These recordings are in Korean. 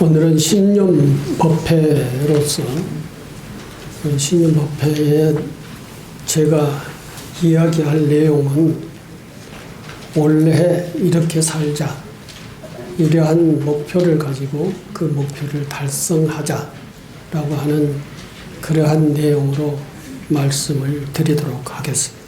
오늘은 신념법회로서 신념법회에 제가 이야기할 내용은 올해 이렇게 살자, 이러한 목표를 가지고 그 목표를 달성하자라고 하는 그러한 내용으로 말씀을 드리도록 하겠습니다.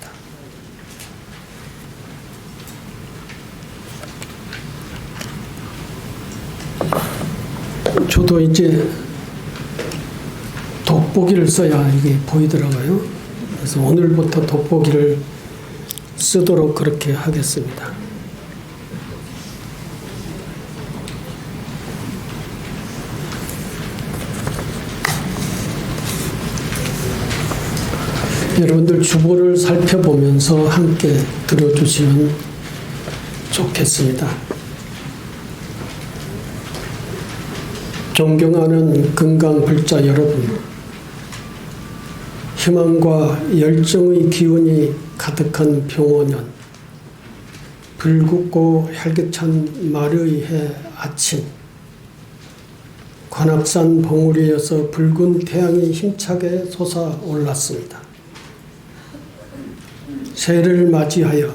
저도 이제 돋보기를 써야 이게 보이더라고요. 그래서 오늘부터 돋보기를 쓰도록 그렇게 하겠습니다. 여러분들 주보를 살펴보면서 함께 들어주시면 좋겠습니다. 존경하는 건강불자 여러분, 희망과 열정의 기운이 가득한 병원년, 불붙고 활기찬 말의 해 아침, 관악산 봉우리에서 붉은 태양이 힘차게 솟아올랐습니다. 새해를 맞이하여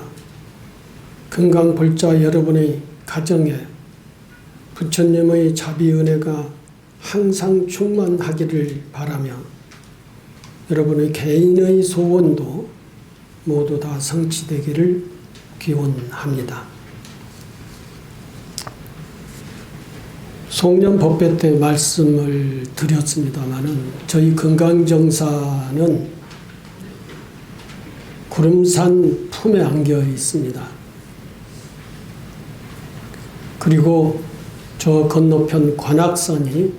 건강불자 여러분의 가정에 부처님의 자비 은혜가 항상 충만하기를 바라며 여러분의 개인의 소원도 모두 다 성취되기를 기원합니다. 송년법회 때 말씀을 드렸습니다마는 저희 건강정사는 구름산 품에 안겨 있습니다. 그리고 저 건너편 관악산이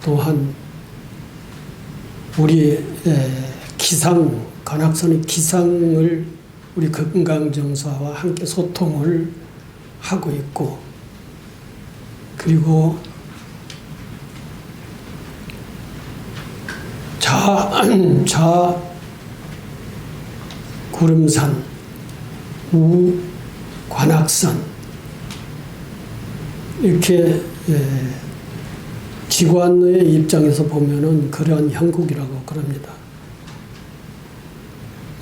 또한 우리의 관악산의 기상을 우리 건강정사와 함께 소통을 하고 있고, 그리고 구름산, 관악산, 이렇게 지구안의 입장에서 보면은 그러한 형국이라고 그럽니다.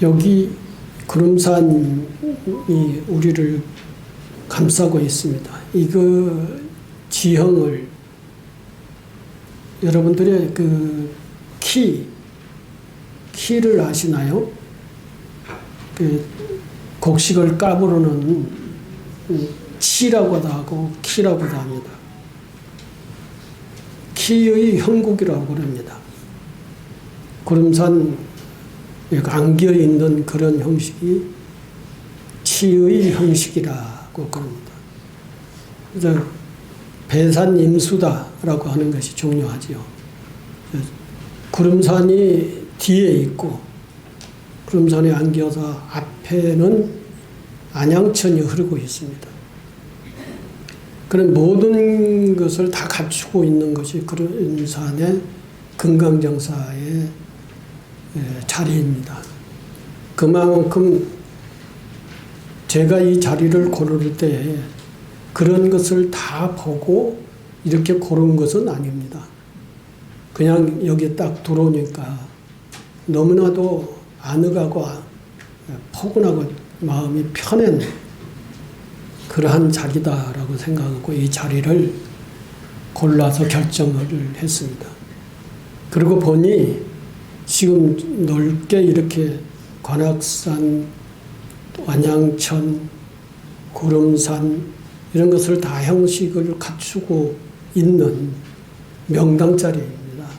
여기 구름산이 우리를 감싸고 있습니다. 이거 지형을 여러분들의 그 키를 아시나요? 그 곡식을 까부르는 치라고도 하고 키라고도 합니다. 키의 형국이라고 그럽니다. 구름산 안겨 있는 그런 형식이 치의 형식이라고 그럽니다. 그래서 배산임수다라고 하는 것이 중요하지요. 구름산이 뒤에 있고 구름산에 안겨서 앞에는 안양천이 흐르고 있습니다. 그런 모든 것을 다 갖추고 있는 것이 구름산의 건강정사의 자리입니다. 그만큼 제가 이 자리를 고를 때 그런 것을 다 보고 이렇게 고른 것은 아닙니다. 그냥 여기 딱 들어오니까 너무나도 아늑하고 포근하고 마음이 편한 그러한 자리다라고 생각하고 이 자리를 골라서 결정을 했습니다. 그리고 보니 지금 넓게 이렇게 관악산, 안양천, 구름산 이런 것을 다 형식을 갖추고 있는 명당 자리입니다.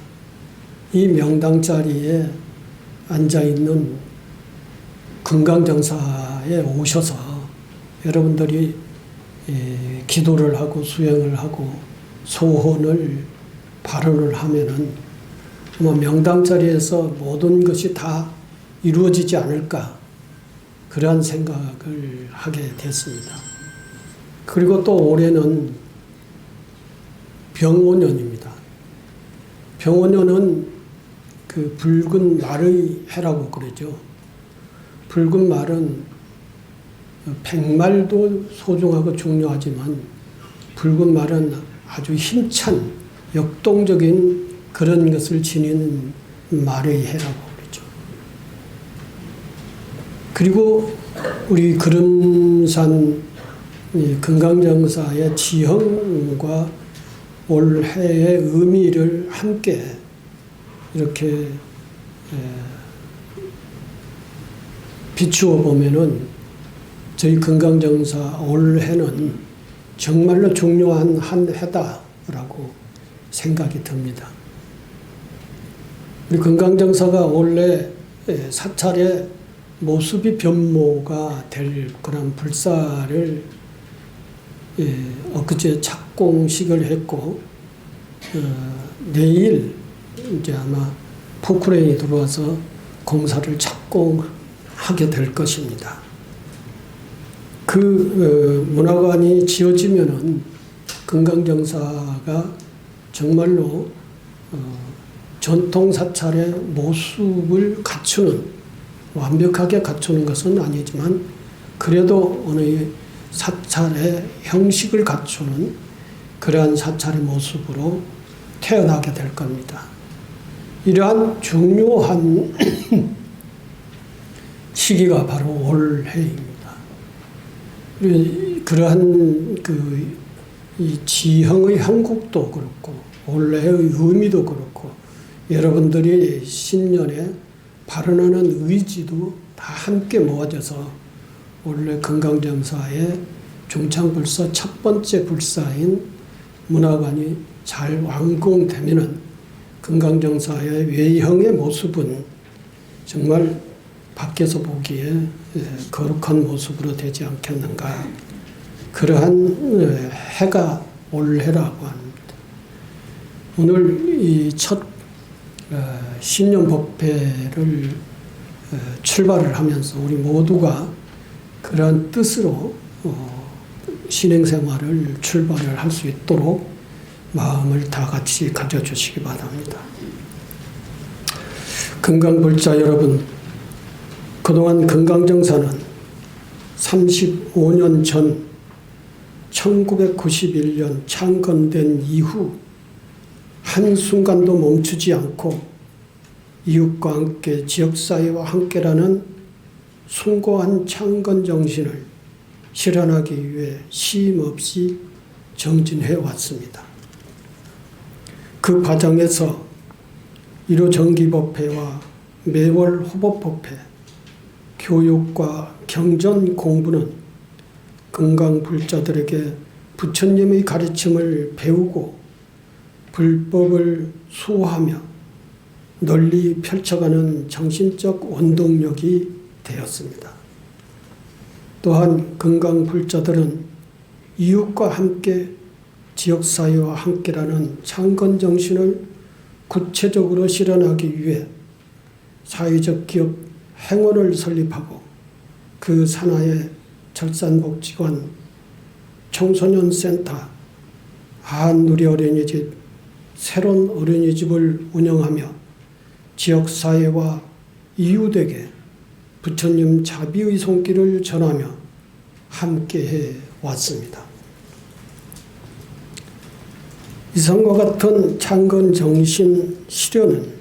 이 명당 자리에 앉아있는 건강정사에 오셔서 여러분들이 기도를 하고 수행을 하고 소원을 발언을 하면은 아마 명당 자리에서 모든 것이 다 이루어지지 않을까 그러한 생각을 하게 됐습니다. 그리고 또 올해는 병오년입니다. 병오년은 그 붉은 말의 해라고 그러죠. 붉은 말은 백말도 소중하고 중요하지만 붉은 말은 아주 힘찬 역동적인 그런 것을 지니는 말의 해라고 그러죠. 그리고 우리 그름산 금강정사의 지형과 올해의 의미를 함께 이렇게 비추어 보면은 저희 금강정사 올해는 정말로 중요한 한 해다라고 생각이 듭니다. 우리 금강정사가 원래 사찰의 모습이 변모가 될 그런 불사를 엊그제 착공식을 했고 내일 이제 아마 포크레인이 들어와서 공사를 착공하게 될 것입니다. 그 문화관이 지어지면은 금강정사가 정말로 전통 사찰의 모습을 갖추는, 완벽하게 갖추는 것은 아니지만 그래도 어느 사찰의 형식을 갖추는 그러한 사찰의 모습으로 태어나게 될 겁니다. 이러한 중요한 시기가 바로 올해입니다. 그러한 이 지형의 형국도 그렇고 올해의 의미도 그렇고 여러분들이 신년에 발언하는 의지도 다 함께 모아져서 원래 금강정사의 중창불사 첫 번째 불사인 문화관이 잘 완공되면은 금강정사의 외형의 모습은 정말 밖에서 보기에 거룩한 모습으로 되지 않겠는가. 그러한 해가 올해라고 합니다. 오늘 이 첫 신년 법회를 출발을 하면서 우리 모두가 그러한 뜻으로 신행생활을 출발을 할 수 있도록 마음을 다 같이 가져주시기 바랍니다. 금강불자 여러분, 그동안 금강정사는 35년 전 1991년 창건된 이후 한순간도 멈추지 않고 이웃과 함께 지역사회와 함께라는 숭고한 창건 정신을 실현하기 위해 쉼없이 정진해 왔습니다. 그 과정에서 1호 정기법회와 매월 호법법회, 교육과 경전 공부는 금강불자들에게 부처님의 가르침을 배우고 불법을 수호하며 널리 펼쳐가는 정신적 원동력이 되었습니다. 또한 금강불자들은 이웃과 함께 지역사회와 함께라는 창건정신을 구체적으로 실현하기 위해 사회적 기업 행원을 설립하고 그 산하에 절산복지관, 청소년센터, 한누리 어린이집, 새로운 어린이집을 운영하며 지역사회와 이웃에게 부처님 자비의 손길을 전하며 함께해 왔습니다. 이상과 같은 창건 정신 실현은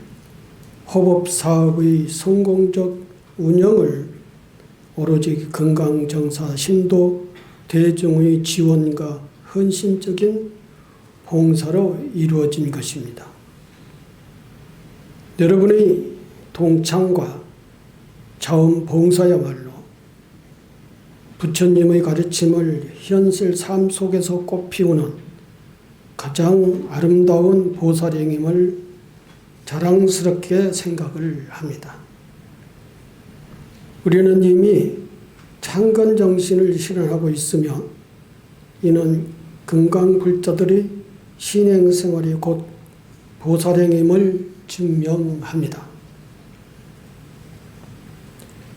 호법사업의 성공적 운영을 오로지 금강정사 신도 대중의 지원과 헌신적인 봉사로 이루어진 것입니다. 여러분의 동참과 자원봉사야말로 부처님의 가르침을 현실 삶 속에서 꽃피우는 가장 아름다운 보살행임을 자랑스럽게 생각을 합니다. 우리는 이미 창건정신을 실현하고 있으며 이는 금강불자들의 신행생활이 곧 보살행임을 증명합니다.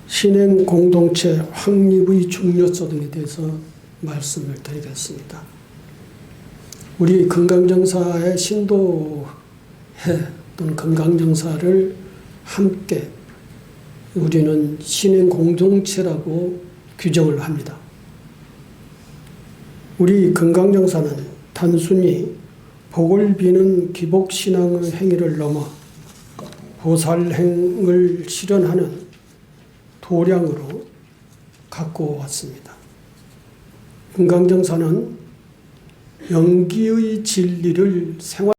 신행공동체 확립의 중요성 등에 대해서 말씀을 드리겠습니다. 우리 금강정사의 신도해 또는 금강정사를 함께 우리는 신행공동체라고 규정을 합니다. 우리 금강정사는 단순히 복을 비는 기복신앙의 행위를 넘어 보살행을 실현하는 도량으로 갖고 왔습니다. 금강정사는 영기의 진리를 생활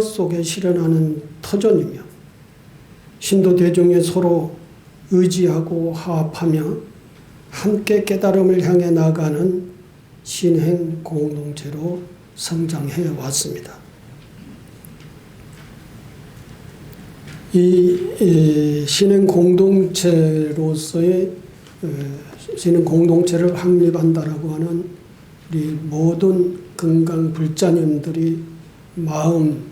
속에 실현하는 터전이며 신도 대중이 서로 의지하고 화합하며 함께 깨달음을 향해 나가는 신행 공동체로 성장해 왔습니다. 이 신행 공동체로서의 신행 공동체를 확립한다라고 하는 우리 모든 금강 불자님들이 마음,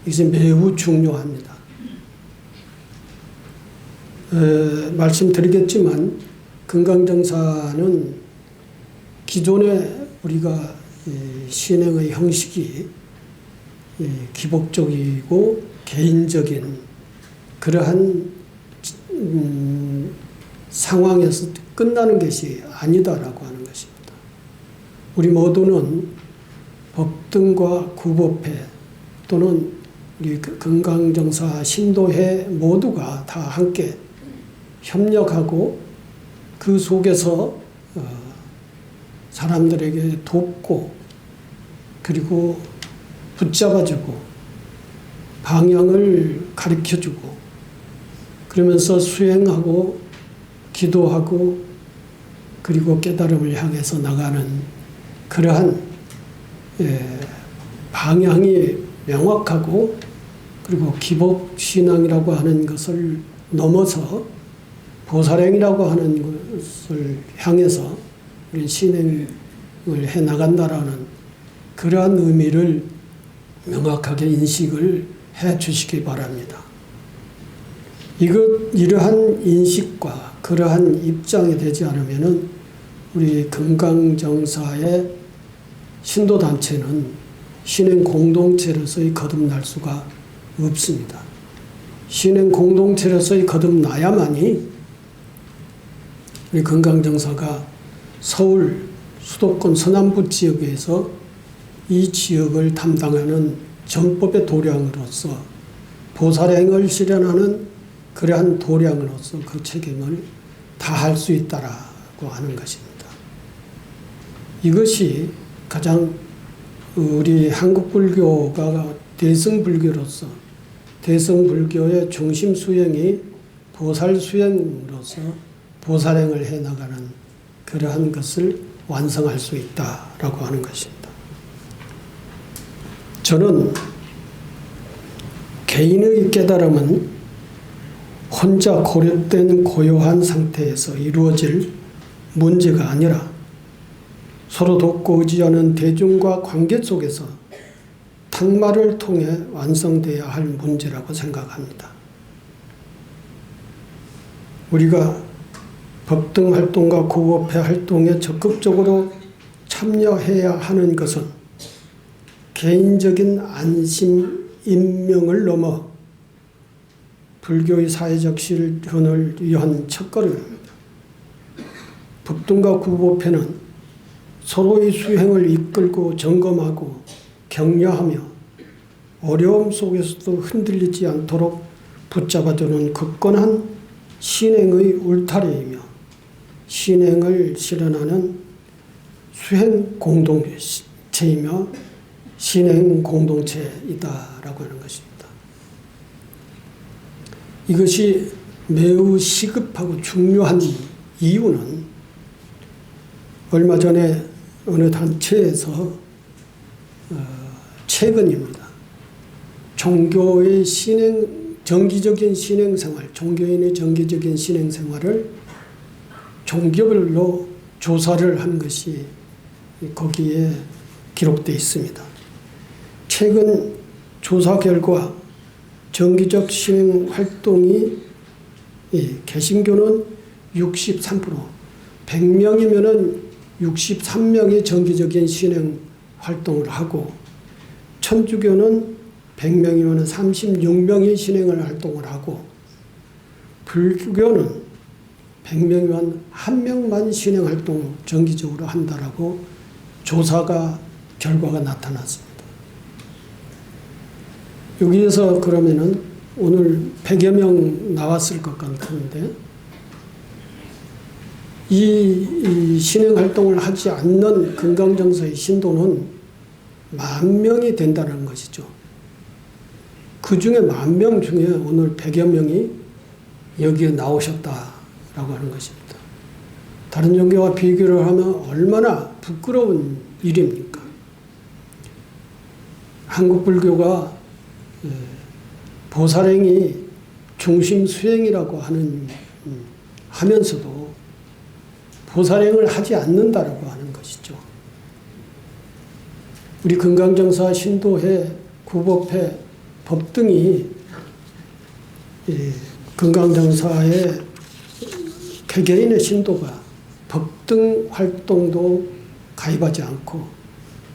이것이 매우 중요합니다. 말씀드리겠지만 금강정사는 기존에 우리가 신행의 형식이 기복적이고 개인적인 그러한 상황에서 끝나는 것이 아니다라고 하는 것입니다. 우리 모두는 법등과 구법회 또는 우리 금강정사 신도회 모두가 다 함께 협력하고 그 속에서 사람들에게 돕고 그리고 붙잡아주고 방향을 가르쳐주고 그러면서 수행하고 기도하고 그리고 깨달음을 향해서 나가는 그러한 방향이 명확하고 그리고 기복신앙이라고 하는 것을 넘어서 보살행이라고 하는 것을 향해서 우리 신행을 해 나간다라는 그러한 의미를 명확하게 인식을 해 주시기 바랍니다. 이러한 인식과 그러한 입장이 되지 않으면은 우리 금강정사의 신도단체는 신행 공동체로서의 거듭날 수가 없습니다. 신행 공동체로서의 거듭나야만이 우리 금강정사가 서울 수도권 서남부 지역에서 이 지역을 담당하는 정법의 도량으로서 보살행을 실현하는 그러한 도량으로서 그 책임을 다할 수 있다라고 하는 것입니다. 이것이 가장 우리 한국 불교가 대승불교로서 대승불교의 중심 수행이 보살 수행으로서 보살행을 해나가는 그러한 것을 완성할 수 있다라고 하는 것입니다. 저는 개인의 깨달음은 혼자 고립된 고요한 상태에서 이루어질 문제가 아니라 서로 돕고 의지하는 대중과 관계 속에서 탁마를 통해 완성되어야 할 문제라고 생각합니다. 우리가 법등 활동과 구법회 활동에 적극적으로 참여해야 하는 것은 개인적인 안심, 임명을 넘어 불교의 사회적 실현을 위한 첫걸음입니다. 법등과 구법회는 서로의 수행을 이끌고 점검하고 격려하며 어려움 속에서도 흔들리지 않도록 붙잡아주는 굳건한 신행의 울타리이며 신행을 실현하는 수행 공동체이며 신행 공동체이다라고 하는 것입니다. 이것이 매우 시급하고 중요한 이유는 얼마 전에 어느 단체에서 최근입니다. 종교의 정기적인 신행생활, 종교인의 정기적인 신행생활을 종교별로 조사를 한 것이 거기에 기록되어 있습니다. 최근 조사 결과 정기적 신행 활동이 개신교는 63%, 100명이면은 63명이 정기적인 신행 활동을 하고 천주교는 100명이면 36명이 신행을 활동을 하고 불교는 100명이면 1명만 신행 활동 정기적으로 한다라고 조사가 결과가 나타났습니다. 여기에서 그러면은 오늘 100여 명 나왔을 것 같은데 이 신행활동을 하지 않는 금강정서의 신도는 10,000명이 된다는 것이죠. 그 중에 10,000명 중에 오늘 100여 명이 여기에 나오셨다라고 하는 것입니다. 다른 종교와 비교를 하면 얼마나 부끄러운 일입니까? 한국 불교가 보살행이 중심 수행이라고 하면서도 보살행을 하지 않는다라고 하는 것이죠. 우리 금강정사, 신도회, 구법회, 법등이 금강정사의 개개인의 신도가 법등 활동도 가입하지 않고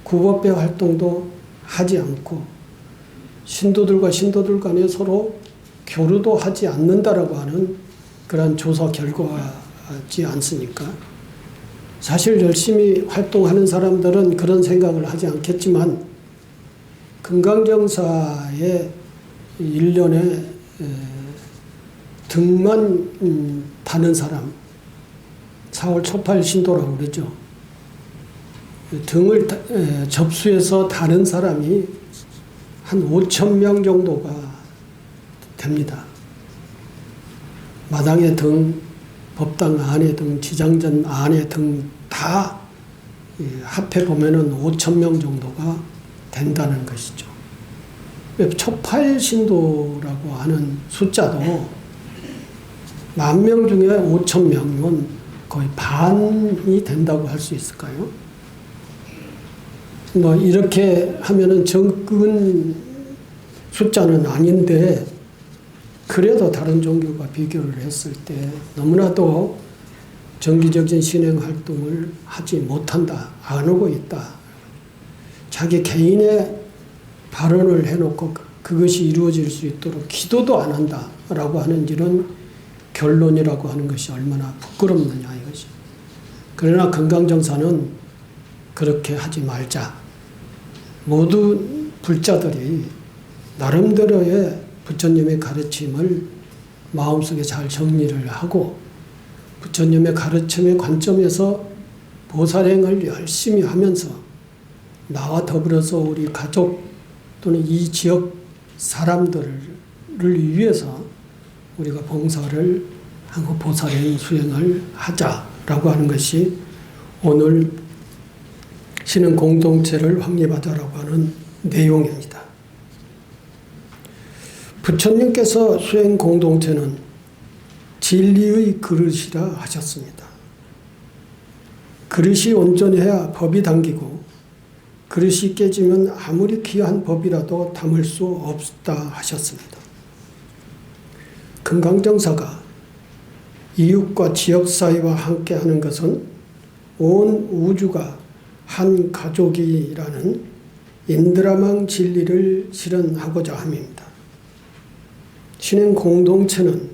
구법회 활동도 하지 않고 신도들과 신도들 간에 서로 교류도 하지 않는다라고 하는 그러한 조사 결과지 않습니까? 사실 열심히 활동하는 사람들은 그런 생각을 하지 않겠지만 금강정사의 1년에 등만 다는 사람, 4월 초팔 신도라고 그러죠. 등을 접수해서 다는 사람이 한 5,000명 정도가 됩니다. 마당의 등, 법당 안의 등, 지장전 안의 등 다 합해 보면은 5,000명 정도가 된다는 것이죠. 초팔 신도라고 하는 숫자도 10,000명 중에 5,000명은 거의 반이 된다고 할 수 있을까요? 뭐 이렇게 하면은 적은 숫자는 아닌데 그래도 다른 종교가 비교를 했을 때 너무나도 정기적인 신행 활동을 하지 못한다, 안 하고 있다. 자기 개인의 발언을 해놓고 그것이 이루어질 수 있도록 기도도 안 한다라고 하는 이런 결론이라고 하는 것이 얼마나 부끄럽느냐 이것이. 그러나 금강정사는 그렇게 하지 말자. 모두 불자들이 나름대로의 부처님의 가르침을 마음속에 잘 정리를 하고 부처님의 가르침의 관점에서 보살행을 열심히 하면서 나와 더불어서 우리 가족 또는 이 지역 사람들을 위해서 우리가 봉사를 하고 보살행 수행을 하자라고 하는 것이 오늘 신은 공동체를 확립하자라고 하는 내용입니다. 부처님께서 수행 공동체는 진리의 그릇이라 하셨습니다. 그릇이 온전해야 법이 당기고 그릇이 깨지면 아무리 귀한 법이라도 담을 수 없다 하셨습니다. 금강정사가 이웃과 지역사회와 함께하는 것은 온 우주가 한 가족이라는 인드라망 진리를 실현하고자 함입니다. 신행 공동체는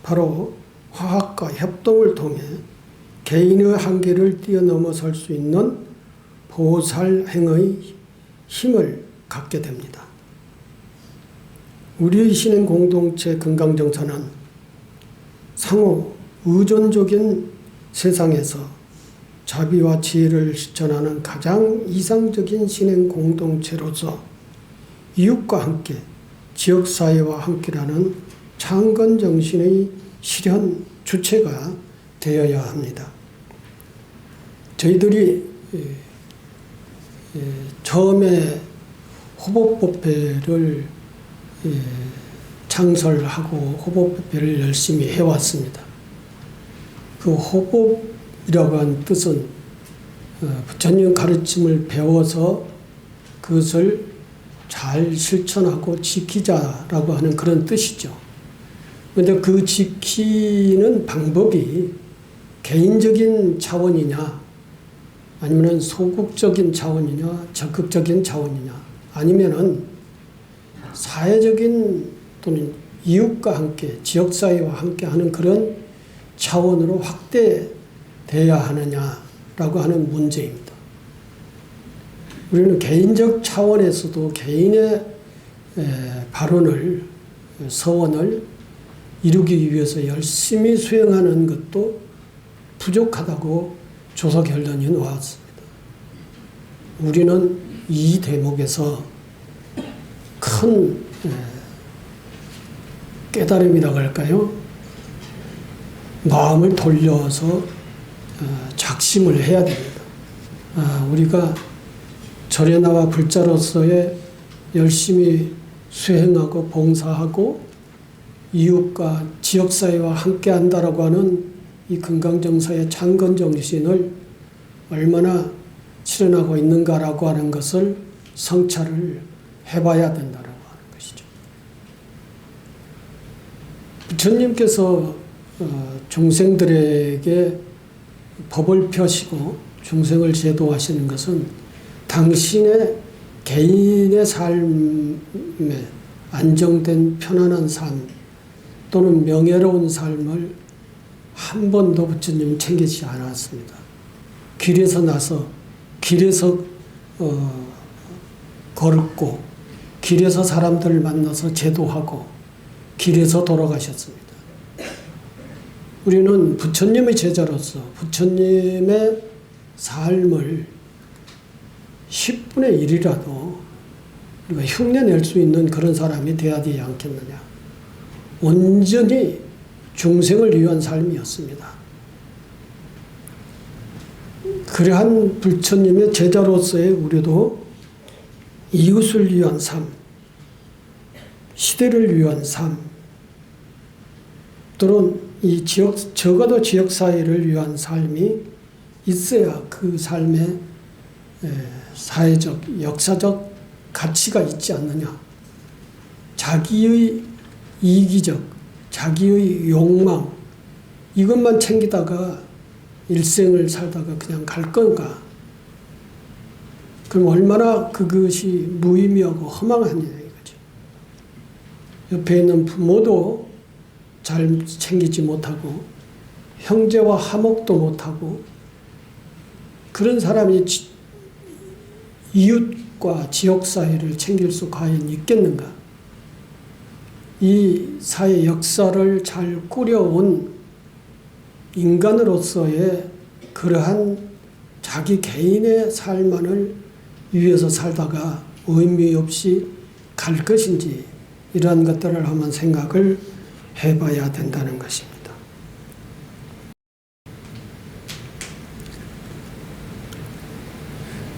바로 화합과 협동을 통해 개인의 한계를 뛰어넘어설 수 있는 보살행의 힘을 갖게 됩니다. 우리의 신행 공동체 금강정사는 상호 의존적인 세상에서 자비와 지혜를 실천하는 가장 이상적인 신행 공동체로서 이웃과 함께 지역사회와 함께라는 창건 정신의 실현 주체가 되어야 합니다. 저희들이 처음에 호법법회를 창설하고 호법법회를 열심히 해왔습니다. 그 호법이라고 하는 뜻은 부처님 가르침을 배워서 그것을 잘 실천하고 지키자라고 하는 그런 뜻이죠. 그런데 그 지키는 방법이 개인적인 차원이냐 아니면 소극적인 차원이냐 적극적인 차원이냐 아니면은 사회적인 또는 이웃과 함께 지역사회와 함께 하는 그런 차원으로 확대돼야 하느냐라고 하는 문제입니다. 우리는 개인적 차원에서도 개인의 발언을, 서원을 이루기 위해서 열심히 수행하는 것도 부족하다고 조사 결론이 나왔습니다. 우리는 이 대목에서 큰 깨달음이라고 할까요? 마음을 돌려서 작심을 해야 됩니다. 우리가 절에 나와 불자로서의 열심히 수행하고 봉사하고 이웃과 지역사회와 함께한다라고 하는 이 금강정사의 창건정신을 얼마나 실현하고 있는가라고 하는 것을 성찰을 해봐야 된다라고 하는 것이죠. 부처님께서 중생들에게 법을 펴시고 중생을 제도하시는 것은 당신의 개인의 삶에 안정된 편안한 삶 또는 명예로운 삶을 한 번도 부처님 챙기지 않았습니다. 길에서 나서 길에서 걸었고 길에서 사람들을 만나서 제도하고 길에서 돌아가셨습니다. 우리는 부처님의 제자로서 부처님의 삶을 10분의 1이라도 우리가 흉내낼 수 있는 그런 사람이 되어야 되지 않겠느냐. 온전히 중생을 위한 삶이었습니다. 그러한 부처님의 제자로서의 우리도 이웃을 위한 삶, 시대를 위한 삶, 또는 이 적어도 지역사회를 위한 삶이 있어야 그 삶의 사회적, 역사적 가치가 있지 않느냐. 자기의 이기적, 자기의 욕망, 이것만 챙기다가 일생을 살다가 그냥 갈 건가? 그럼 얼마나 그것이 무의미하고 허망하냐 이거죠. 옆에 있는 부모도 잘 챙기지 못하고 형제와 화목도 못하고 그런 사람이 이웃과 지역사회를 챙길 수 과연 있겠는가? 이 사회 역사를 잘 꾸려온 인간으로서의 그러한 자기 개인의 삶만을 위해서 살다가 의미 없이 갈 것인지 이러한 것들을 한번 생각을 해봐야 된다는 것입니다.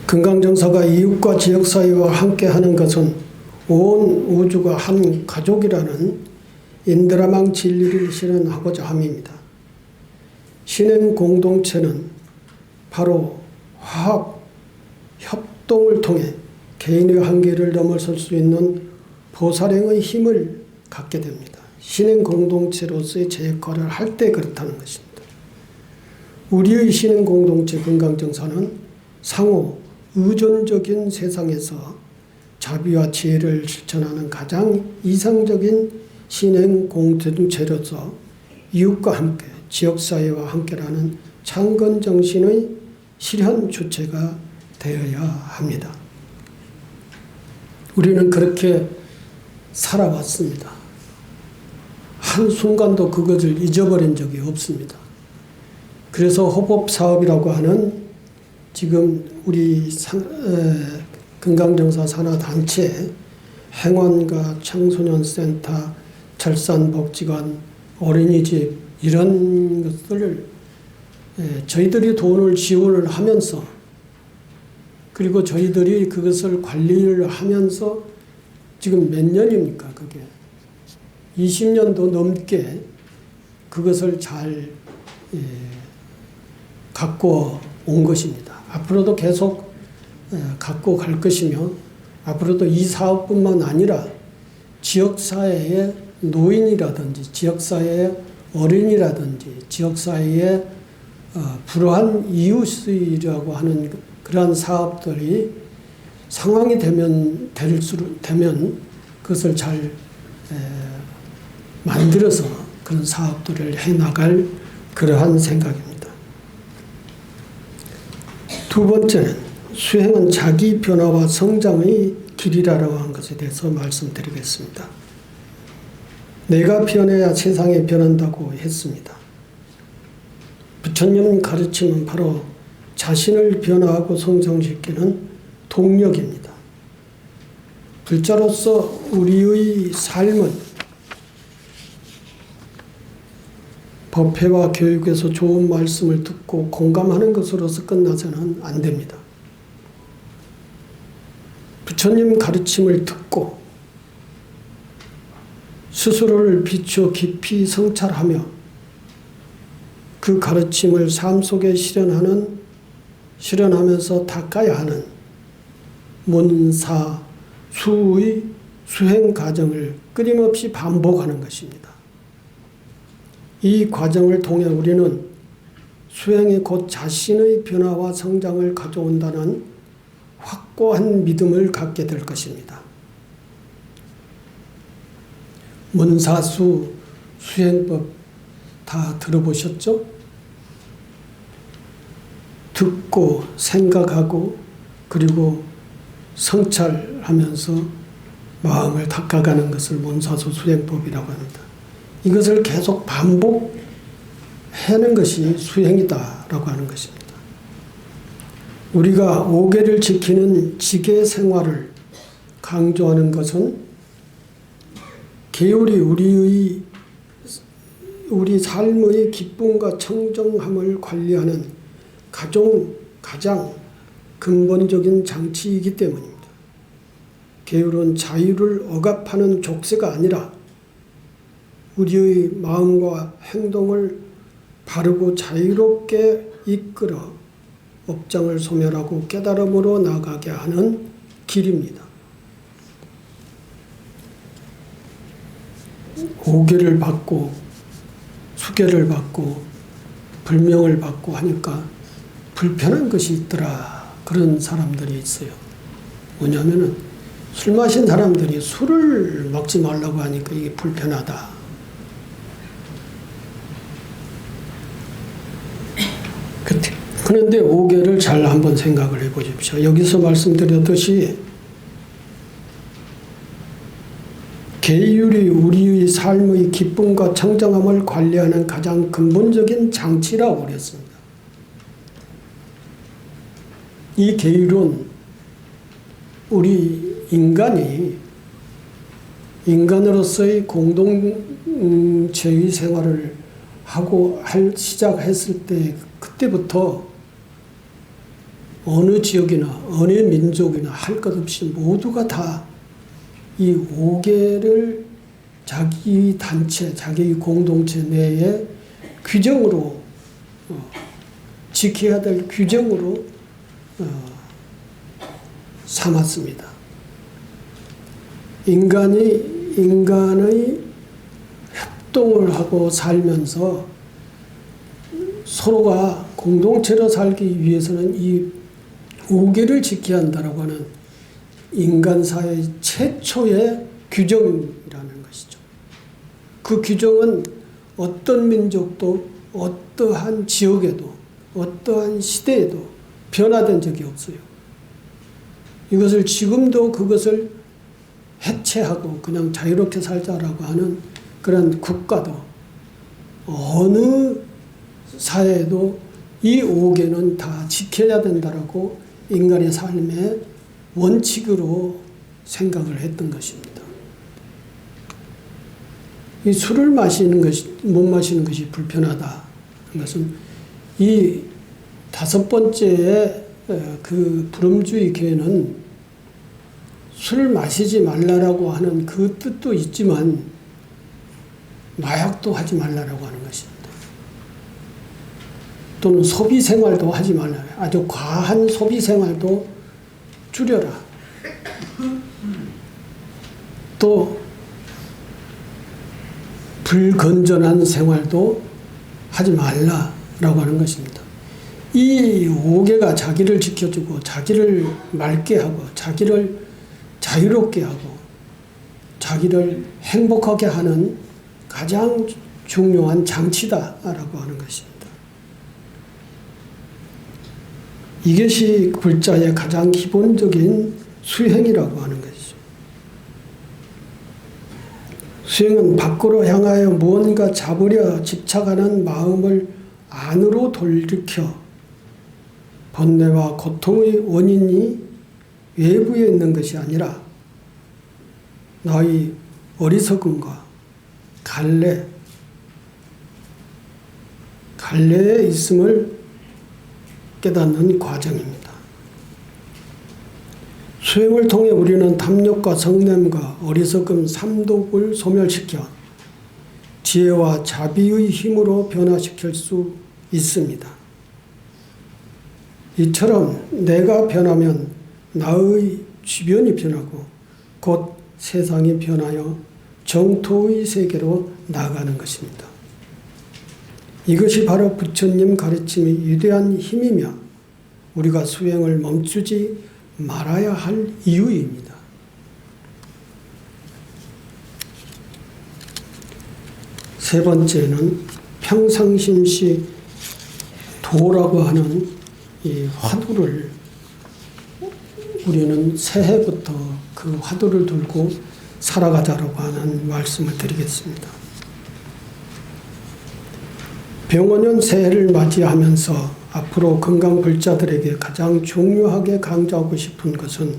금강정사가 이웃과 지역사회와 함께하는 것은 온 우주가 한 가족이라는 인드라망 진리를 실현하고자 함입니다. 신행 공동체는 바로 화합, 협동을 통해 개인의 한계를 넘어설 수 있는 보살행의 힘을 갖게 됩니다. 신행 공동체로서의 제 역할을 할 때 그렇다는 것입니다. 우리의 신행 공동체 금강정사는 상호 의존적인 세상에서 자비와 지혜를 실천하는 가장 이상적인 신행 공동체로서 이웃과 함께 지역사회와 함께라는 창건정신의 실현 주체가 되어야 합니다. 우리는 그렇게 살아왔습니다. 한순간도 그것을 잊어버린 적이 없습니다. 그래서 호법사업이라고 하는 지금 우리 금강정사 산하단체 행원가 청소년센터 철산복지관 어린이집 이런 것들을 저희들이 돈을 지원을 하면서 그리고 저희들이 그것을 관리를 하면서 지금 몇 년입니까 그게 20년도 넘게 그것을 잘 갖고 온 것입니다. 앞으로도 계속 갖고 갈 것이며 앞으로도 이 사업뿐만 아니라 지역사회의 노인이라든지 지역사회의 어린이라든지 지역사회의 불우한 이웃이라고 하는 그러한 사업들이 상황이 되면 그것을 잘 만들어서 그런 사업들을 해나갈 그러한 생각입니다. 두 번째는 수행은 자기 변화와 성장의 길이라고 한 것에 대해서 말씀드리겠습니다. 내가 변해야 세상이 변한다고 했습니다. 부처님 가르침은 바로 자신을 변화하고 성장시키는 동력입니다. 불자로서 우리의 삶은 법회와 교육에서 좋은 말씀을 듣고 공감하는 것으로서 끝나서는 안 됩니다. 부처님 가르침을 듣고 스스로를 비추어 깊이 성찰하며 그 가르침을 삶 속에 실현하면서 닦아야 하는 문사, 수의 수행 과정을 끊임없이 반복하는 것입니다. 이 과정을 통해 우리는 수행이 곧 자신의 변화와 성장을 가져온다는 확고한 믿음을 갖게 될 것입니다. 문사수 수행법 다 들어보셨죠? 듣고 생각하고 그리고 성찰하면서 마음을 닦아가는 것을 문사수 수행법이라고 합니다. 이것을 계속 반복하는 것이 수행이다라고 하는 것입니다. 우리가 오계를 지키는 지계 생활을 강조하는 것은 계율이 우리 삶의 기쁨과 청정함을 관리하는 가장 근본적인 장치이기 때문입니다. 계율은 자유를 억압하는 족쇄가 아니라 우리의 마음과 행동을 바르고 자유롭게 이끌어 업장을 소멸하고 깨달음으로 나가게 하는 길입니다. 오계를 받고 수계를 받고 불명을 받고 하니까 불편한 것이 있더라. 그런 사람들이 있어요. 뭐냐면은 술 마신 사람들이 술을 먹지 말라고 하니까 이게 불편하다. 그런데 오계를 잘 한번 생각을 해 보십시오. 여기서 말씀드렸듯이 계율이 우리의 삶의 기쁨과 청정함을 관리하는 가장 근본적인 장치라고 그랬습니다. 이 계율은 우리 인간으로서의 공동체의 생활을 시작했을 때 그때부터 어느 지역이나 어느 민족이나 할 것 없이 모두가 다 이 오계를 자기 단체, 자기 공동체 내에 규정으로 지켜야 될 규정으로 삼았습니다. 인간의 협동을 하고 살면서 서로가 공동체로 살기 위해서는 이 오계를 지켜야 한다고 하는 인간사의 최초의 규정이라는 것이죠. 그 규정은 어떤 민족도 어떠한 지역에도 어떠한 시대에도 변화된 적이 없어요. 이것을 지금도 그것을 해체하고 그냥 자유롭게 살자라고 하는 그런 국가도 어느 사회에도 이 오계는 다 지켜야 된다라고 인간의 삶의 원칙으로 생각을 했던 것입니다. 이 술을 못 마시는 것이 불편하다. 그것은 이 다섯 번째의 그 불음주의 계는 술을 마시지 말라라고 하는 그 뜻도 있지만 마약도 하지 말라라고 하는 것입니다. 또는 소비 생활도 하지 말라. 아주 과한 소비 생활도 줄여라. 또 불건전한 생활도 하지 말라라고 하는 것입니다. 이 오계가 자기를 지켜주고 자기를 맑게 하고 자기를 자유롭게 하고 자기를 행복하게 하는 가장 중요한 장치다라고 하는 것입니다. 이것이 불자의 가장 기본적인 수행이라고 하는 것이죠. 수행은 밖으로 향하여 무언가 잡으려 집착하는 마음을 안으로 돌이켜 번뇌와 고통의 원인이 외부에 있는 것이 아니라 나의 어리석음과 갈래에 있음을 깨닫는 과정입니다. 수행을 통해 우리는 탐욕과 성냄과 어리석음, 삼독을 소멸시켜 지혜와 자비의 힘으로 변화시킬 수 있습니다. 이처럼 내가 변하면 나의 주변이 변하고 곧 세상이 변하여 정토의 세계로 나아가는 것입니다. 이것이 바로 부처님 가르침의 위대한 힘이며 우리가 수행을 멈추지 말아야 할 이유입니다. 세 번째는 평상심시 도라고 하는 이 화두를 우리는 새해부터 그 화두를 들고 살아가자라고 하는 말씀을 드리겠습니다. 병원년 새해를 맞이하면서 앞으로 건강불자들에게 가장 중요하게 강조하고 싶은 것은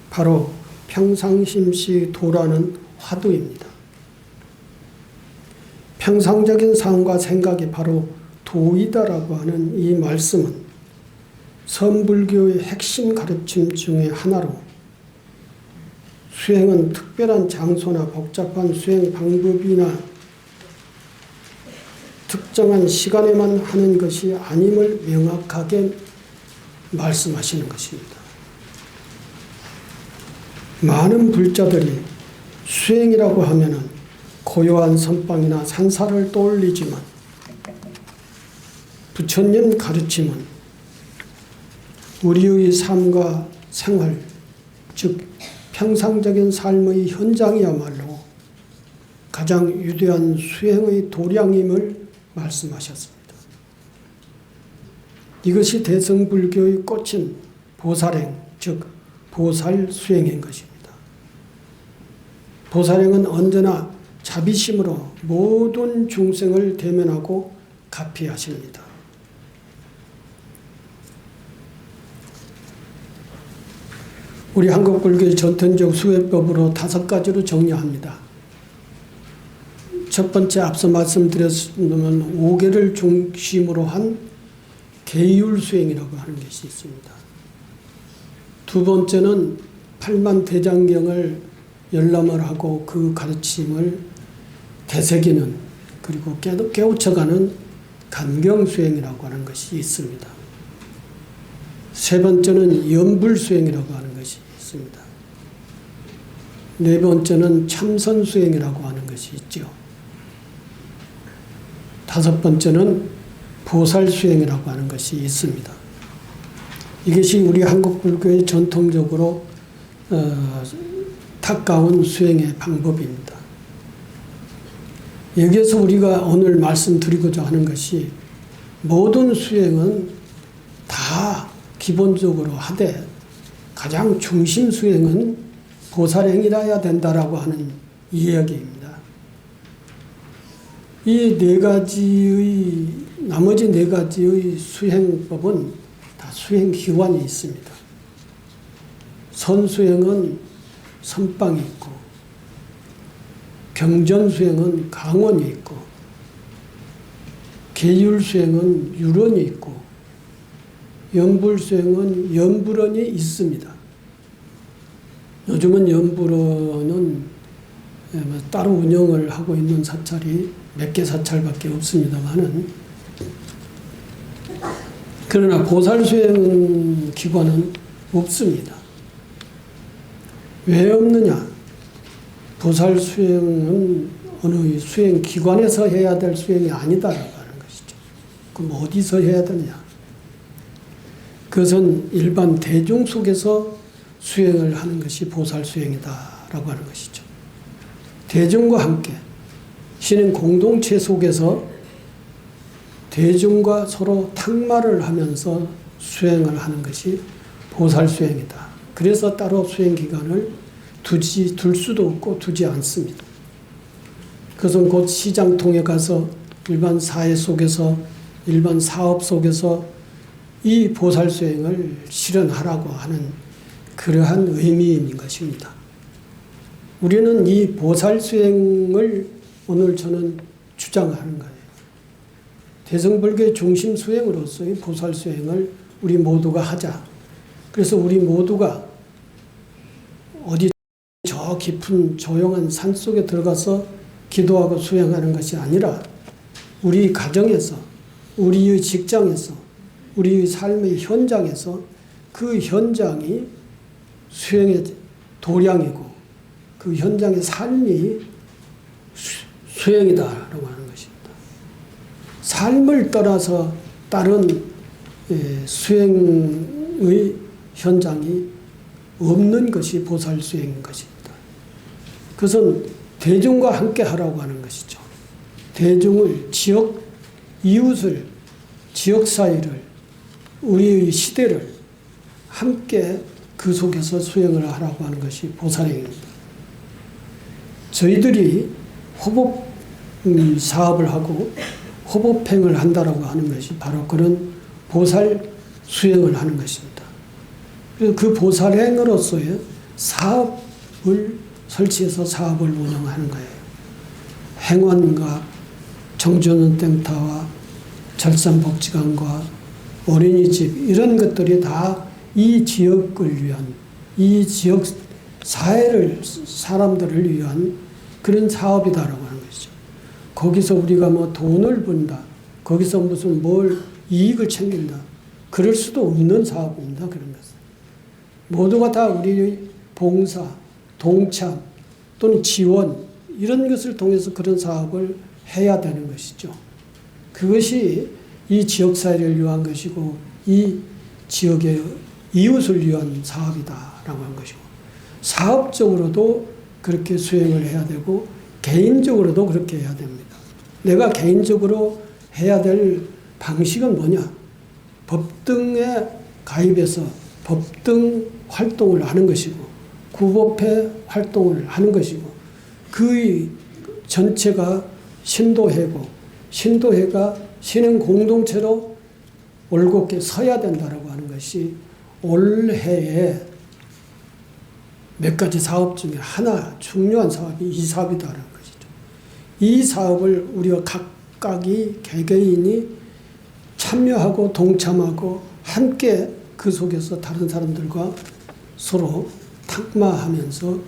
바로 평상심시 도라는 화두입니다. 평상적인 삶과 생각이 바로 도이다라고 하는 이 말씀은 선불교의 핵심 가르침 중에 하나로 수행은 특별한 장소나 복잡한 수행 방법이나 특정한 시간에만 하는 것이 아님을 명확하게 말씀하시는 것입니다. 많은 불자들이 수행이라고 하면은 고요한 선방이나 산사를 떠올리지만 부처님 가르침은 우리의 삶과 생활, 즉 평상적인 삶의 현장이야말로 가장 위대한 수행의 도량임을 말씀하셨습니다. 이것이 대승불교의 꽃인 보살행, 즉 보살 수행인 것입니다. 보살행은 언제나 자비심으로 모든 중생을 대면하고 가피하십니다. 우리 한국불교의 전통적 수행법으로 5가지로 정리합니다. 첫 번째 앞서 말씀드렸으면 5개를 중심으로 한 계율수행이라고 하는 것이 있습니다. 두 번째는 팔만대장경을 열람을 하고 그 가르침을 되새기는 그리고 깨우쳐가는 간경수행이라고 하는 것이 있습니다. 세 번째는 연불수행이라고 하는 것이 있습니다. 네 번째는 참선수행이라고 하는 것이 있죠. 다섯 번째는 보살수행이라고 하는 것이 있습니다. 이것이 우리 한국불교의 전통적으로 탁가운 수행의 방법입니다. 여기에서 우리가 오늘 말씀드리고자 하는 것이 모든 수행은 다 기본적으로 하되 가장 중심 수행은 보살행이라야 된다라고 하는 이야기입니다. 이 나머지 네 가지의 수행법은 다 수행기관이 있습니다. 선수행은 선방이 있고, 경전수행은 강원이 있고, 계율수행은 유론이 있고, 연불수행은 연불원이 있습니다. 요즘은 연불원은 따로 운영을 하고 있는 사찰이 몇 개 사찰밖에 없습니다만은, 그러나 보살수행 기관은 없습니다. 왜 없느냐? 보살수행은 어느 수행 기관에서 해야 될 수행이 아니다라고 하는 것이죠. 그럼 어디서 해야 되냐? 그것은 일반 대중 속에서 수행을 하는 것이 보살수행이다라고 하는 것이죠. 대중과 함께 신인 공동체 속에서 대중과 서로 탁말을 하면서 수행을 하는 것이 보살 수행이다. 그래서 따로 수행 기간을 둘 수도 없고 두지 않습니다. 그것은 곧 시장통에 가서 일반 사회 속에서 일반 사업 속에서 이 보살 수행을 실현하라고 하는 그러한 의미인 것입니다. 우리는 이 보살 수행을 오늘 저는 주장하는 거예요. 대승불교의 중심 수행으로서의 보살 수행을 우리 모두가 하자. 그래서 우리 모두가 어디 저 깊은 조용한 산 속에 들어가서 기도하고 수행하는 것이 아니라 우리 가정에서, 우리의 직장에서, 우리의 삶의 현장에서 그 현장이 수행의 도량이고 그 현장의 삶이 수행이다라고 하는 것입니다. 삶을 떠나서 다른 수행의 현장이 없는 것이 보살 수행인 것입니다. 그것은 대중과 함께 하라고 하는 것이죠. 대중을, 이웃을, 지역사회를, 우리의 시대를 함께 그 속에서 수행을 하라고 하는 것이 보살행입니다. 저희들이 호법 사업을 하고 호법행을 한다라고 하는 것이 바로 그런 보살 수행을 하는 것입니다. 그래서 그 보살행으로서의 사업을 설치해서 사업을 운영하는 거예요. 행원과 청주원땡타와 절산복지관과 어린이집 이런 것들이 다 이 지역을 위한, 이 지역 사회를, 사람들을 위한 그런 사업이다라고 하는 것이죠. 거기서 우리가 뭐 돈을 번다, 거기서 무슨 뭘 이익을 챙긴다, 그럴 수도 없는 사업입니다. 그런 것은. 모두가 다 우리의 봉사, 동참 또는 지원 이런 것을 통해서 그런 사업을 해야 되는 것이죠. 그것이 이 지역사회를 위한 것이고 이 지역의 이웃을 위한 사업이다라고 하는 것이고 사업적으로도 그렇게 수행을 해야 되고 개인적으로도 그렇게 해야 됩니다. 내가 개인적으로 해야 될 방식은 뭐냐? 법등에 가입해서 법등 활동을 하는 것이고 구법회 활동을 하는 것이고 그 전체가 신도회고 신도회가 신행 공동체로 올곧게 서야 된다라고 하는 것이 올해에 몇 가지 사업 중에 하나 중요한 사업이 이 사업이다라는 것이죠. 이 사업을 우리가 각각이 개개인이 참여하고 동참하고 함께 그 속에서 다른 사람들과 서로 탁마하면서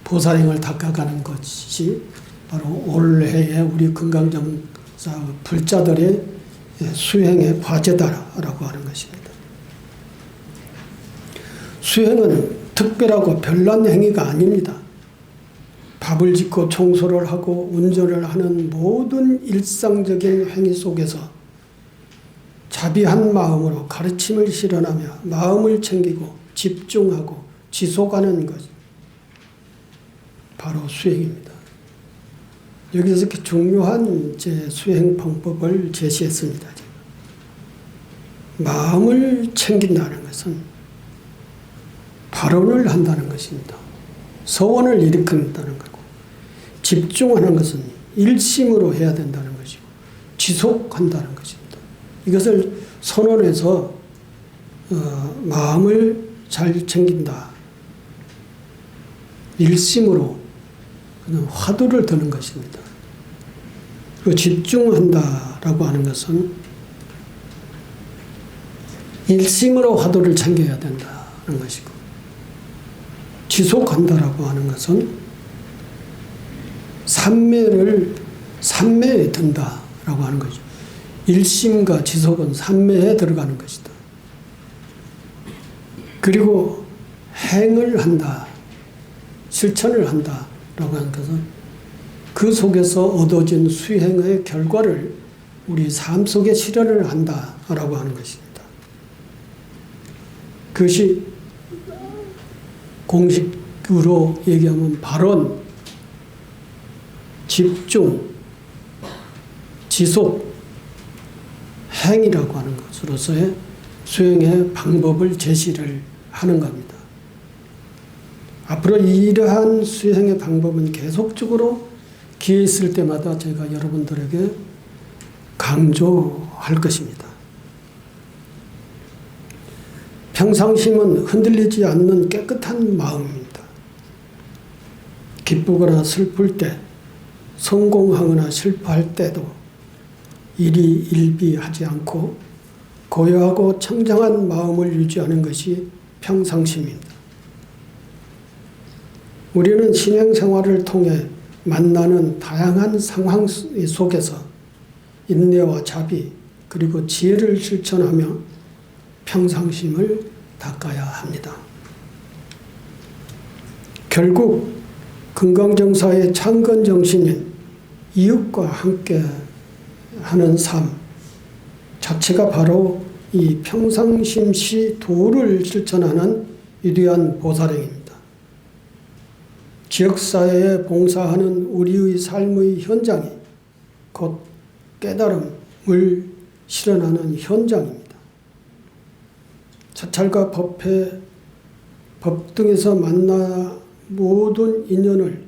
보살행을 닦아가는 것이 바로 올해의 우리 금강정사 불자들의 수행의 과제다라고 하는 것입니다. 수행은 특별하고 별난 행위가 아닙니다. 밥을 짓고 청소를 하고 운전을 하는 모든 일상적인 행위 속에서 자비한 마음으로 가르침을 실현하며 마음을 챙기고 집중하고 지속하는 것 바로 수행입니다. 여기서 이렇게 중요한 수행 방법을 제시했습니다. 마음을 챙긴다는 것은 발언을 한다는 것입니다. 서원을 일으킨다는 거고 집중하는 것은 일심으로 해야 된다는 것이고 지속한다는 것입니다. 이것을 선언해서 마음을 잘 챙긴다. 일심으로 화두를 드는 것입니다. 그리고 집중한다라고 하는 것은 일심으로 화두를 챙겨야 된다는 것이고 지속한다라고 하는 것은 삼매에 든다라고 하는 거죠. 일심과 지속은 삼매에 들어가는 것이다. 그리고 행을 한다, 실천을 한다라고 하는 것은 그 속에서 얻어진 수행의 결과를 우리 삶 속에 실현을 한다라고 하는 것입니다. 그것이 공식으로 얘기하면 발언, 집중, 지속, 행이라고 하는 것으로서의 수행의 방법을 제시를 하는 겁니다. 앞으로 이러한 수행의 방법은 계속적으로 기회 있을 때마다 제가 여러분들에게 강조할 것입니다. 평상심은 흔들리지 않는 깨끗한 마음입니다. 기쁘거나 슬플 때, 성공하거나 실패할 때도 일희일비하지 않고 고요하고 청정한 마음을 유지하는 것이 평상심입니다. 우리는 신앙생활을 통해 만나는 다양한 상황 속에서 인내와 자비 그리고 지혜를 실천하며 평상심을 닦아야 합니다. 결국 금강정사의 창건 정신인 이웃과 함께 하는 삶 자체가 바로 이 평상심시 도를 실천하는 위대한 보살행입니다. 지역사회에 봉사하는 우리의 삶의 현장이 곧 깨달음을 실현하는 현장입니다. 사찰과 법회, 법 등에서 만나 모든 인연을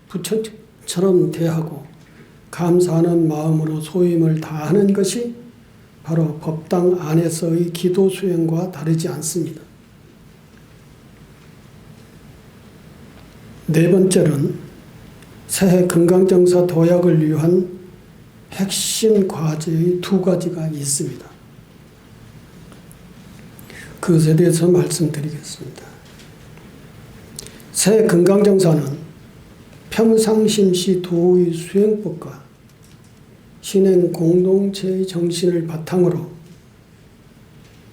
부처처럼 대하고 감사하는 마음으로 소임을 다하는 것이 바로 법당 안에서의 기도 수행과 다르지 않습니다. 네 번째는 새해 금강정사 도약을 위한 핵심 과제의 두 가지가 있습니다. 그것에 대해서 말씀드리겠습니다. 새해 금강정사는 평상심시 도의 수행법과 신행 공동체의 정신을 바탕으로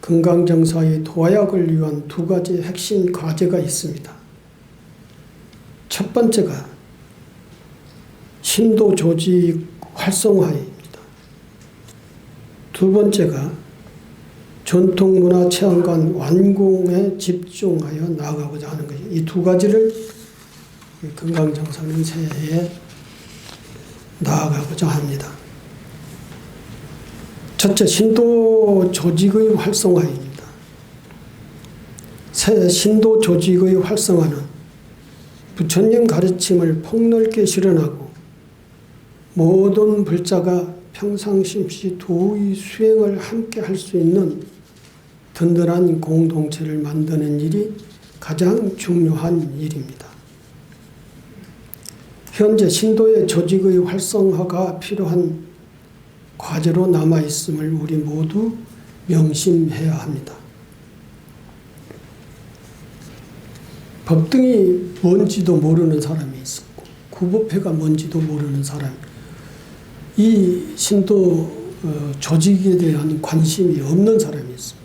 금강정사의 도약을 위한 두 가지 핵심 과제가 있습니다. 첫 번째가 신도 조직 활성화입니다. 두 번째가 전통문화 체험관 완공에 집중하여 나아가고자 하는 것이 이 두 가지를 금강정사는 새해에 나아가고자 합니다. 첫째, 신도 조직의 활성화입니다. 새해 신도 조직의 활성화는 부처님 가르침을 폭넓게 실현하고 모든 불자가 평상심시 도의 수행을 함께 할 수 있는 든든한 공동체를 만드는 일이 가장 중요한 일입니다. 현재 신도의 조직의 활성화가 필요한 과제로 남아있음을 우리 모두 명심해야 합니다. 법등이 뭔지도 모르는 사람이 있었고 구법회가 뭔지도 모르는 사람, 이 신도 조직에 대한 관심이 없는 사람이 있습니다.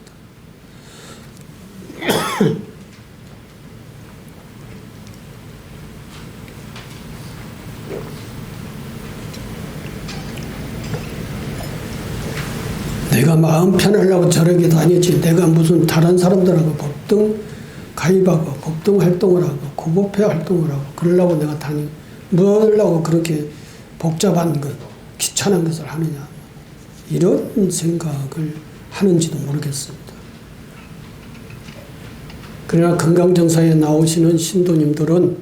내가 마음 편하려고 저렇게 다니지 내가 무슨 다른 사람들하고 법등 가입하고 법등 활동을 하고 구법회 활동을 하고 그러려고 내가 뭐하려고 그렇게 복잡한 것 귀찮은 것을 하느냐 이런 생각을 하는지도 모르겠습니다. 그러나 금강정사에 나오시는 신도님들은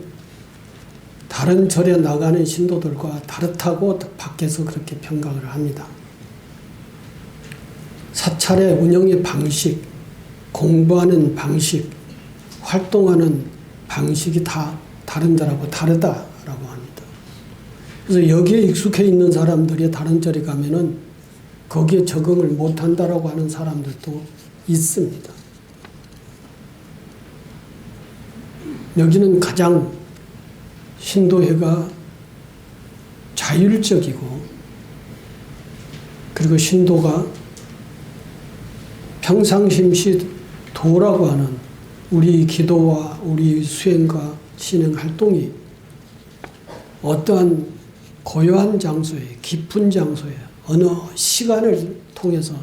다른 절에 나가는 신도들과 다르다고 밖에서 그렇게 평가를 합니다. 사찰의 운영의 방식, 공부하는 방식, 활동하는 방식이 다 다른 데라고 다르다라고 합니다. 그래서 여기에 익숙해 있는 사람들이 다른 절에 가면은 거기에 적응을 못한다라고 하는 사람들도 있습니다. 여기는 가장 신도회가 자율적이고 그리고 신도가 평상심시 도라고 하는 우리 기도와 우리 수행과 신행 활동이 어떠한 고요한 장소에 깊은 장소에 어느 시간을 통해서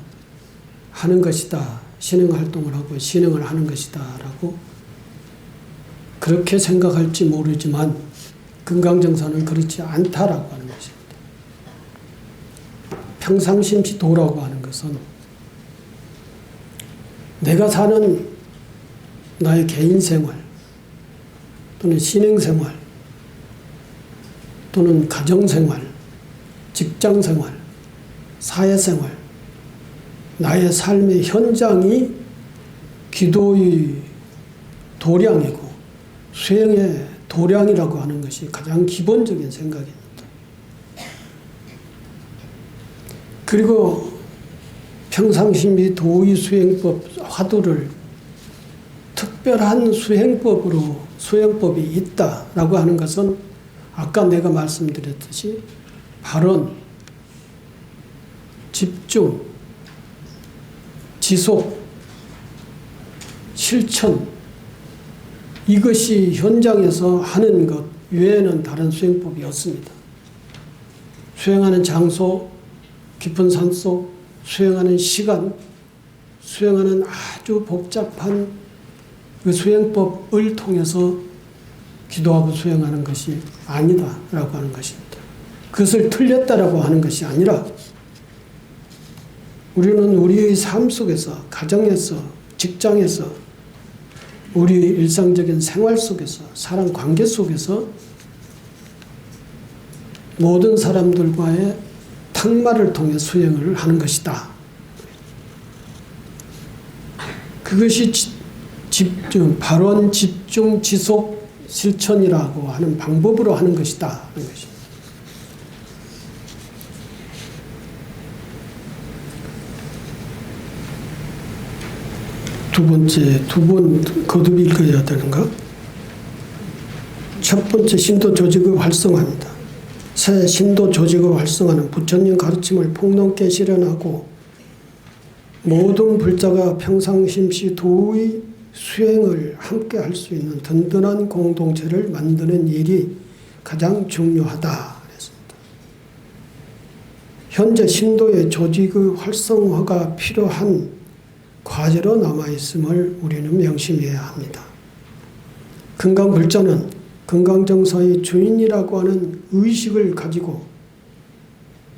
하는 것이다. 신행 활동을 하고 신행을 하는 것이다 라고 그렇게 생각할지 모르지만 금강정사는 그렇지 않다라고 하는 것입니다. 평상심시 도라고 하는 것은 내가 사는 나의 개인 생활 또는 신앙 생활 또는 가정 생활, 직장 생활, 사회 생활, 나의 삶의 현장이 기도의 도량이고 수행의 도량이라고 하는 것이 가장 기본적인 생각입니다. 그리고 평상시 및 도의 수행법 화두를 특별한 수행법이 있다라고 하는 것은 아까 내가 말씀드렸듯이 발언, 집중, 지속, 실천, 이것이 현장에서 하는 것 외에는 다른 수행법이 없습니다. 수행하는 장소, 깊은 산속, 수행하는 시간, 수행하는 아주 복잡한 그 수행법을 통해서 기도하고 수행하는 것이 아니다라고 하는 것입니다. 그것을 틀렸다라고 하는 것이 아니라 우리는 우리의 삶 속에서, 가정에서, 직장에서, 우리의 일상적인 생활 속에서, 사람 관계 속에서 모든 사람들과의 탁말을 통해 수행을 하는 것이다. 그것이 집중, 발언, 집중, 지속, 실천이라고 하는 방법으로 하는 것이다 하는 것입니다. 두 번째, 두 번 거듭 읽어야 되는가? 첫 번째, 신도 조직의 활성화입니다. 새 신도 조직의 활성화는 부처님 가르침을 폭넓게 실현하고 모든 불자가 평상심시 도의 수행을 함께 할 수 있는 든든한 공동체를 만드는 일이 가장 중요하다. 그랬습니다. 현재 신도의 조직의 활성화가 필요한 과제로 남아있음을 우리는 명심해야 합니다. 금강불자는 금강정서의 주인이라고 하는 의식을 가지고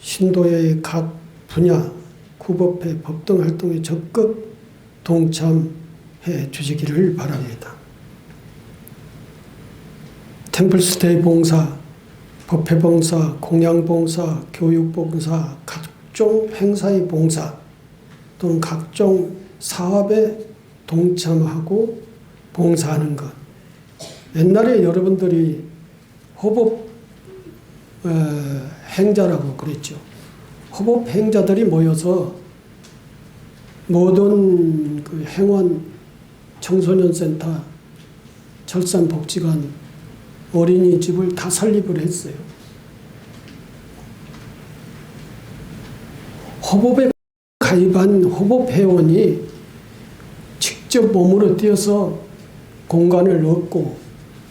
신도의 각 분야, 구법회, 법등 활동에 적극 동참해 주시기를 바랍니다. 템플스테이 봉사, 법회 봉사, 공양 봉사, 교육 봉사, 각종 행사의 봉사 또는 각종 사업에 동참하고 봉사하는 것. 옛날에 여러분들이 호법 행자라고 그랬죠. 호법 행자들이 모여서 모든 그 행원, 청소년 센터, 철산복지관, 어린이집을 다 설립을 했어요. 호법에 가입한 호법 회원이 직접 몸으로 뛰어서 공간을 얻고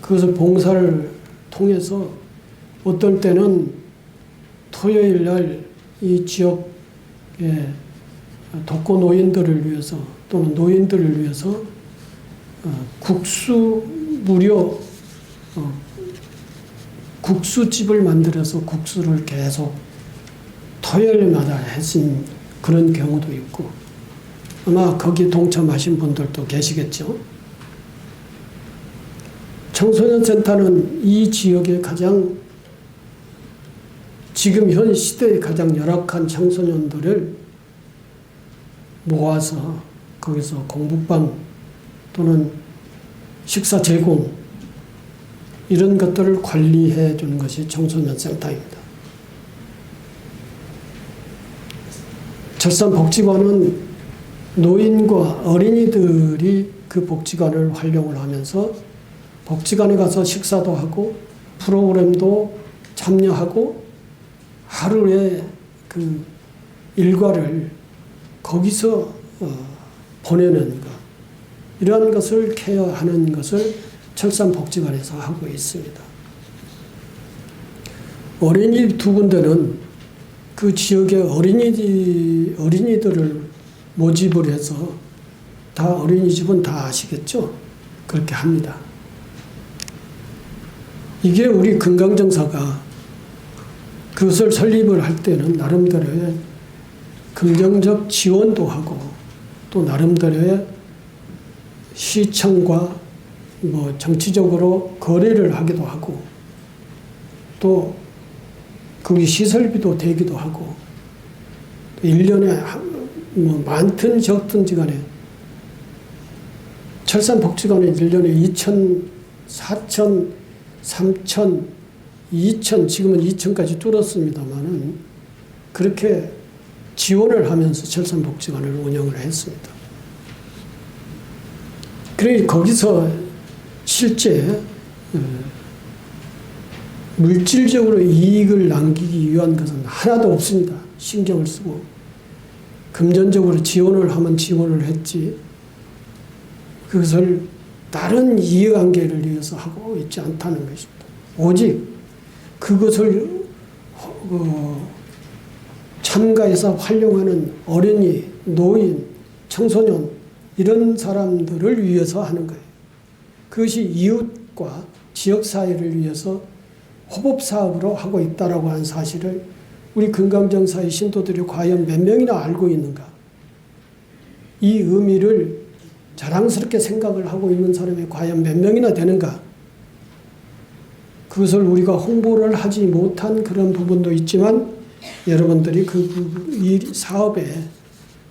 그것을 봉사를 통해서 어떨 때는 토요일 날 이 지역의 독거 노인들을 위해서 또는 노인들을 위해서 무료 국수집을 만들어서 국수를 계속 토요일마다 해준 그런 경우도 있고 아마 거기에 동참하신 분들도 계시겠죠. 청소년 센터는 이 지역의 가장 지금 현 시대에 가장 열악한 청소년들을 모아서 거기서 공부방 또는 식사 제공 이런 것들을 관리해 주는 것이 청소년 센터입니다. 철산복지관은 노인과 어린이들이 그 복지관을 활용을 하면서 복지관에 가서 식사도 하고 프로그램도 참여하고 하루의 그 일과를 거기서 보내는 것 이러한 것을 케어하는 것을 철산복지관에서 하고 있습니다. 어린이 두 군데는 그 지역의 어린이들을 모집을 해서 다 어린이집은 다 아시겠죠? 그렇게 합니다. 이게 우리 금강정사가 그것을 설립을 할 때는 나름대로의 긍정적 지원도 하고 또 나름대로의 시청과 뭐 정치적으로 거래를 하기도 하고 또 거기 시설비도 되기도 하고 1년에 뭐 많든 적든지 간에 철산복지관에 1년에 2천, 4천, 3천, 2천, 지금은 2천까지 줄었습니다만은 그렇게 지원을 하면서 철산복지관을 운영을 했습니다. 그러니 거기서 실제 물질적으로 이익을 남기기 위한 것은 하나도 없습니다. 신경을 쓰고 금전적으로 지원을 하면 지원을 했지 그것을 다른 이해관계를 위해서 하고 있지 않다는 것입니다. 오직 그것을 참가해서 활용하는 어린이, 노인, 청소년 이런 사람들을 위해서 하는 거예요. 그것이 이웃과 지역사회를 위해서 호법사업으로 하고 있다라고 하는 사실을 우리 금강정사의 신도들이 과연 몇 명이나 알고 있는가. 이 의미를 자랑스럽게 생각을 하고 있는 사람이 과연 몇 명이나 되는가. 그것을 우리가 홍보를 하지 못한 그런 부분도 있지만 여러분들이 이 사업에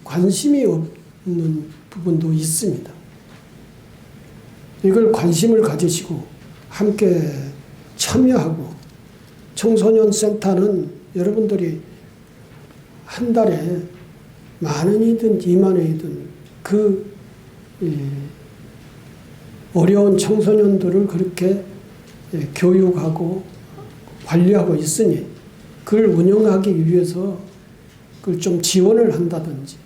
관심이 없는 부분도 있습니다. 이걸 관심을 가지시고 함께 참여하고 청소년 센터는 여러분들이 한 달에 10,000원이든 20,000원이든 그 어려운 청소년들을 그렇게 교육하고 관리하고 있으니 그걸 운영하기 위해서 그걸 좀 지원을 한다든지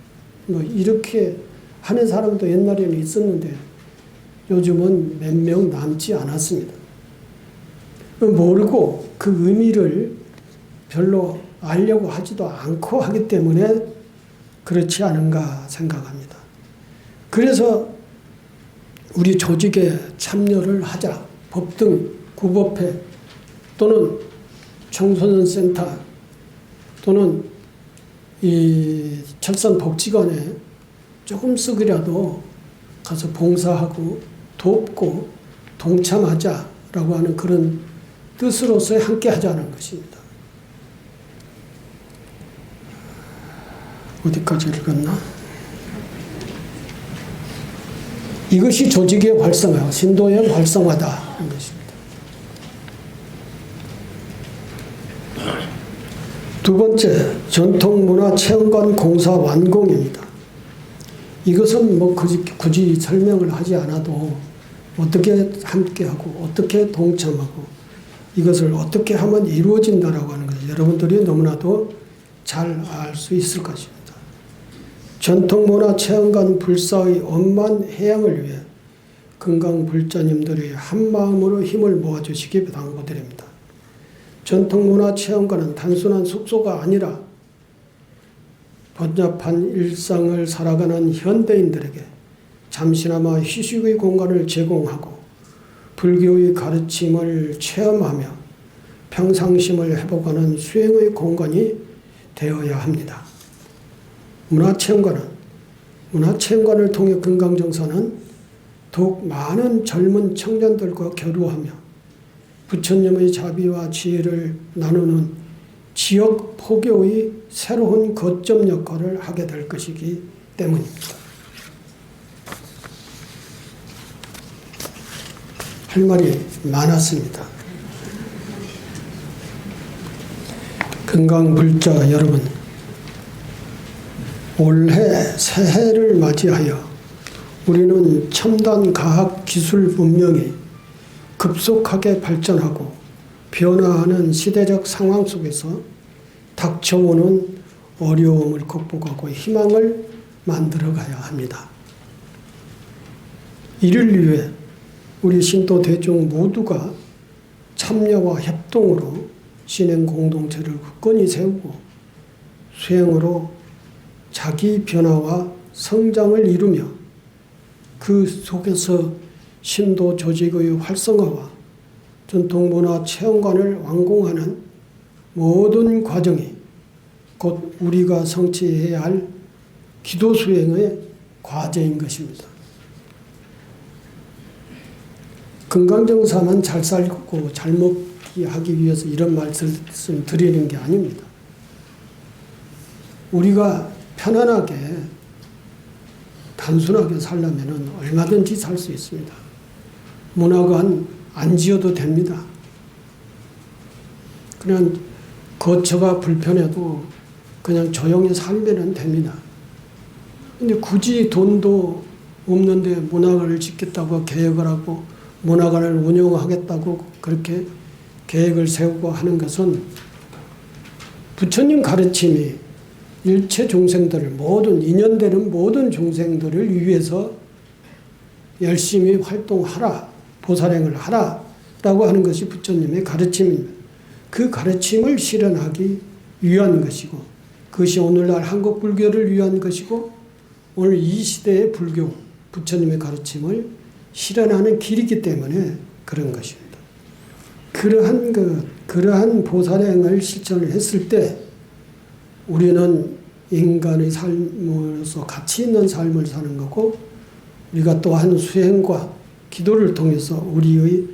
뭐 이렇게 하는 사람도 옛날에는 있었는데 요즘은 몇 명 남지 않았습니다. 모르고 그 의미를 별로 알려고 하지도 않고 하기 때문에 그렇지 않은가 생각합니다. 그래서 우리 조직에 참여를 하자. 법등, 구법회 또는 청소년 센터 또는 이 철산복지관에 조금씩이라도 가서 봉사하고 돕고 동참하자라고 하는 그런 뜻으로서 함께 하자는 것입니다. 어디까지 읽었나? 이것이 조직의 활성화, 신도의 활성화다는 것입니다. 두 번째, 전통문화체험관 공사 완공입니다. 이것은 뭐 굳이 설명을 하지 않아도 어떻게 함께하고 어떻게 동참하고 이것을 어떻게 하면 이루어진다라고 하는 것을 여러분들이 너무나도 잘 알 수 있을 것입니다. 전통문화체험관 불사의 원만 해양을 위해 금강불자님들이 한마음으로 힘을 모아주시기 당부드립니다. 전통문화체험관은 단순한 숙소가 아니라 번잡한 일상을 살아가는 현대인들에게 잠시나마 휴식의 공간을 제공하고 불교의 가르침을 체험하며 평상심을 회복하는 수행의 공간이 되어야 합니다. 문화체험관을 통해 금강정사는 더욱 많은 젊은 청년들과 교류하며 부처님의 자비와 지혜를 나누는 지역 포교의 새로운 거점 역할을 하게 될 것이기 때문입니다. 할 말이 많았습니다. 금강불자 여러분, 올해 새해를 맞이하여 우리는 첨단 과학 기술 문명이 급속하게 발전하고 변화하는 시대적 상황 속에서 닥쳐오는 어려움을 극복하고 희망을 만들어가야 합니다. 이를 위해 우리 신도 대중 모두가 참여와 협동으로 진행 공동체를 굳건히 세우고 수행으로 자기 변화와 성장을 이루며 그 속에서 신도 조직의 활성화와 전통문화 체험관을 완공하는 모든 과정이 곧 우리가 성취해야 할 기도 수행의 과제인 것입니다. 건강정사만 잘 살고 잘 먹기 하기 위해서 이런 말씀 드리는 게 아닙니다. 우리가 편안하게 단순하게 살려면 얼마든지 살 수 있습니다. 문화관 안 지어도 됩니다. 그냥 거처가 불편해도 그냥 조용히 살면 됩니다. 근데 굳이 돈도 없는데 문화관을 짓겠다고 계획을 하고 문화관을 운영하겠다고 그렇게 계획을 세우고 하는 것은 부처님 가르침이 일체 중생들을 모든 인연되는 모든 중생들을 위해서 열심히 활동하라, 보살행을 하라라고 하는 것이 부처님의 가르침입니다. 그 가르침을 실현하기 위한 것이고 그것이 오늘날 한국 불교를 위한 것이고 오늘 이 시대의 불교, 부처님의 가르침을 실현하는 길이기 때문에 그런 것입니다. 그러한 보살행을 실천을 했을 때 우리는 인간의 삶으로서 가치 있는 삶을 사는 거고 우리가 또한 수행과 기도를 통해서 우리의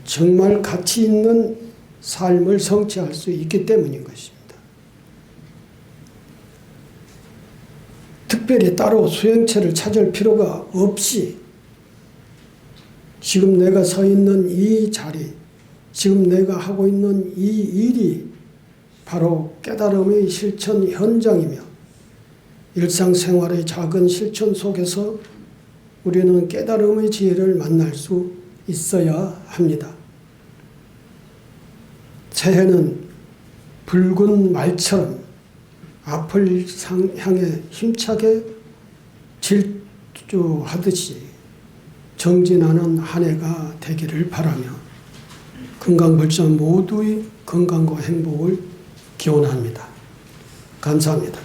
정말 가치 있는 삶을 성취할 수 있기 때문인 것입니다. 특별히 따로 수행처를 찾을 필요가 없이 지금 내가 서 있는 이 자리, 지금 내가 하고 있는 이 일이 바로 깨달음의 실천 현장이며 일상생활의 작은 실천 속에서 우리는 깨달음의 지혜를 만날 수 있어야 합니다. 새해는 붉은 말처럼 앞을 향해 힘차게 질주하듯이 정진하는 한 해가 되기를 바라며 건강불자 모두의 건강과 행복을 기원합니다. 감사합니다.